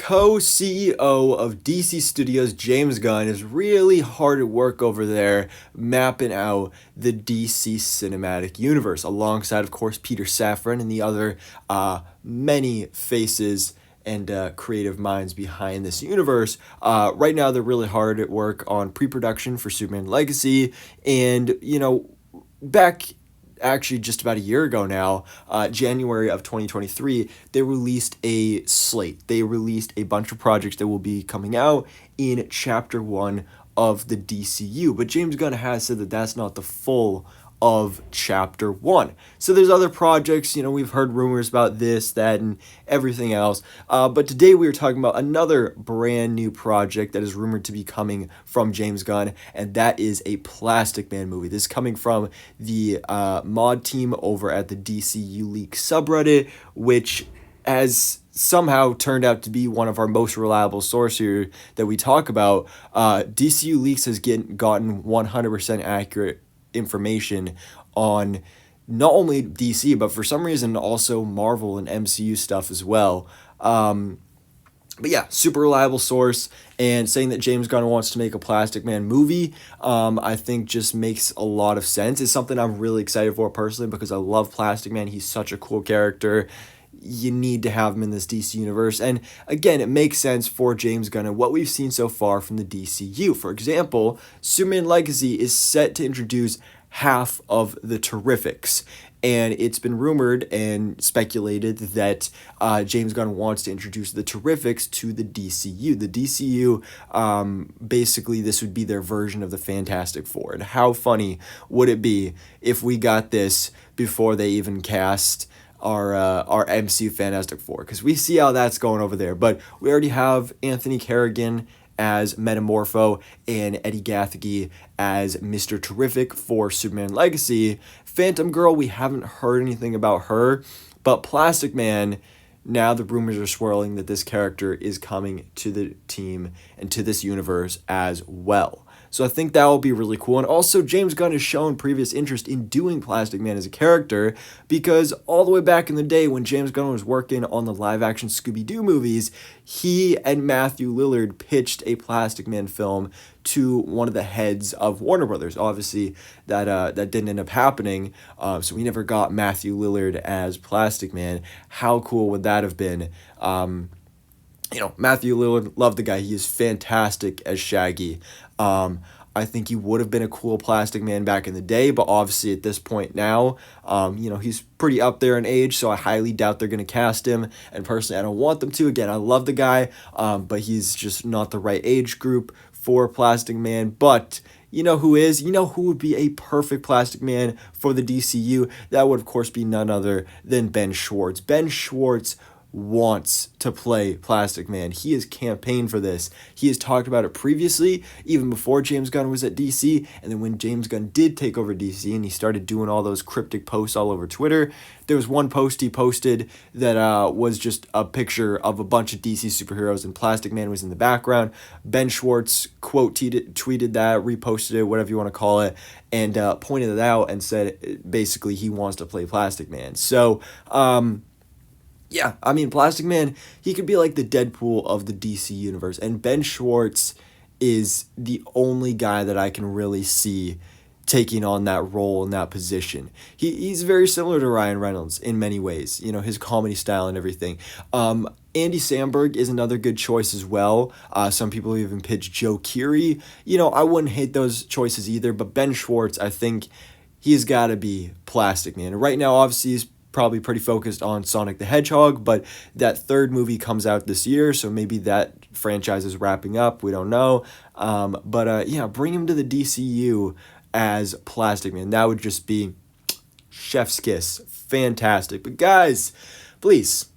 co-CEO of DC Studios, James Gunn, is really hard at work over there mapping out the DC cinematic universe, alongside, of course, Peter Safran and the other many faces and creative minds behind this universe. Right now, they're really hard at work on pre-production for Superman Legacy, and, back actually just about a year ago now, January of 2023, they released a slate. They released a bunch of projects that will be coming out in Chapter 1 of the DCU. But James Gunn has said that that's not the full of Chapter 1. So there's other projects, we've heard rumors about this, that, and everything else. But today we are talking about another brand new project that is rumored to be coming from James Gunn, and that is a Plastic Man movie. This is coming from the mod team over at the DCU Leak subreddit, which has somehow turned out to be one of our most reliable sources here that we talk about. DCU Leaks has gotten 100% accurate information on not only DC, but for some reason also Marvel and MCU stuff as well. But yeah, super reliable source, and saying that James Gunn wants to make a Plastic Man movie, I think just makes a lot of sense. It's something I'm really excited for personally because I love Plastic Man. He's such a cool character. You need to have him in this DC universe. And again, it makes sense for James Gunn and what we've seen so far from the DCU. For example, Superman Legacy is set to introduce half of the Terrifics. And it's been rumored and speculated that James Gunn wants to introduce the Terrifics to the DCU. The DCU, basically, this would be their version of the Fantastic Four. And how funny would it be if we got this before they even cast our MCU Fantastic Four, because we see how that's going over there. But we already have Anthony Carrigan as Metamorpho and Eddie Gathegi as Mr. Terrific for Superman Legacy. Phantom Girl, we haven't heard anything about her, but Plastic Man, now the rumors are swirling that this character is coming to the team and to this universe as well. So I think that will be really cool. And also, James Gunn has shown previous interest in doing Plastic Man as a character, because all the way back in the day when James Gunn was working on the live-action Scooby-Doo movies, he and Matthew Lillard pitched a Plastic Man film to one of the heads of Warner Brothers. Obviously, that didn't end up happening, so we never got Matthew Lillard as Plastic Man. How cool would that have been? Matthew Lillard, love the guy. He is fantastic as Shaggy. I think he would have been a cool Plastic Man back in the day, but obviously at this point now, he's pretty up there in age, so I highly doubt they're going to cast him. And personally, I don't want them to. Again, I love the guy, but he's just not the right age group for Plastic Man. But you know who is? You know who would be a perfect Plastic Man for the DCU? That would, of course, be none other than Ben Schwarz. Ben Schwarz wants to play Plastic Man. He has campaigned for this. He has talked about it previously, even before James Gunn was at DC, and then when James Gunn did take over DC and he started doing all those cryptic posts all over Twitter, there was one post he posted that was just a picture of a bunch of DC superheroes and Plastic Man was in the background. Ben Schwarz tweeted that, reposted it, whatever you want to call it, and pointed it out and said basically he wants to play Plastic Man. So, yeah, I mean, Plastic Man, he could be like the Deadpool of the DC universe. And Ben Schwartz is the only guy that I can really see taking on that role in that position. He's very similar to Ryan Reynolds in many ways, his comedy style and everything. Andy Samberg is another good choice as well. Some people even pitched Joe Keery. I wouldn't hate those choices either, but Ben Schwartz, I think he's got to be Plastic Man. Right now, obviously, he's probably pretty focused on Sonic the Hedgehog, but that third movie comes out this year, so maybe that franchise is wrapping up. We don't know. But bring him to the DCU as Plastic Man. That would just be chef's kiss. Fantastic. But guys, please,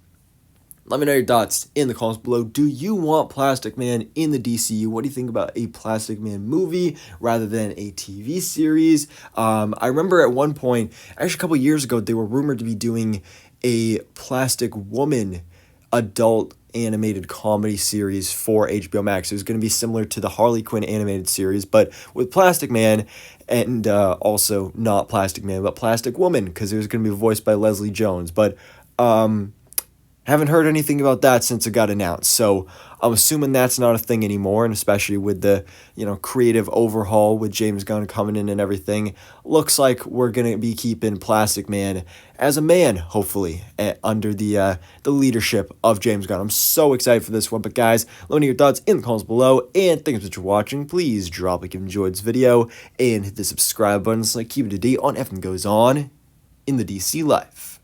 let me know your thoughts in the comments below. Do you want Plastic Man in the DCU? What do you think about a Plastic Man movie rather than a TV series? I remember at one point, actually a couple years ago, they were rumored to be doing a Plastic Woman adult animated comedy series for HBO Max. It was going to be similar to the Harley Quinn animated series, but with Plastic Man, and also not Plastic Man, but Plastic Woman, because it was going to be voiced by Leslie Jones. But Haven't heard anything about that since it got announced, so I'm assuming that's not a thing anymore, and especially with the, creative overhaul with James Gunn coming in and everything, looks like we're going to be keeping Plastic Man as a man, hopefully, under the leadership of James Gunn. I'm so excited for this one, but guys, let me know your thoughts in the comments below, and thanks so much for watching. Please drop a like if you enjoyed this video, and hit the subscribe button so I keep it to date on everything goes on in the DC life.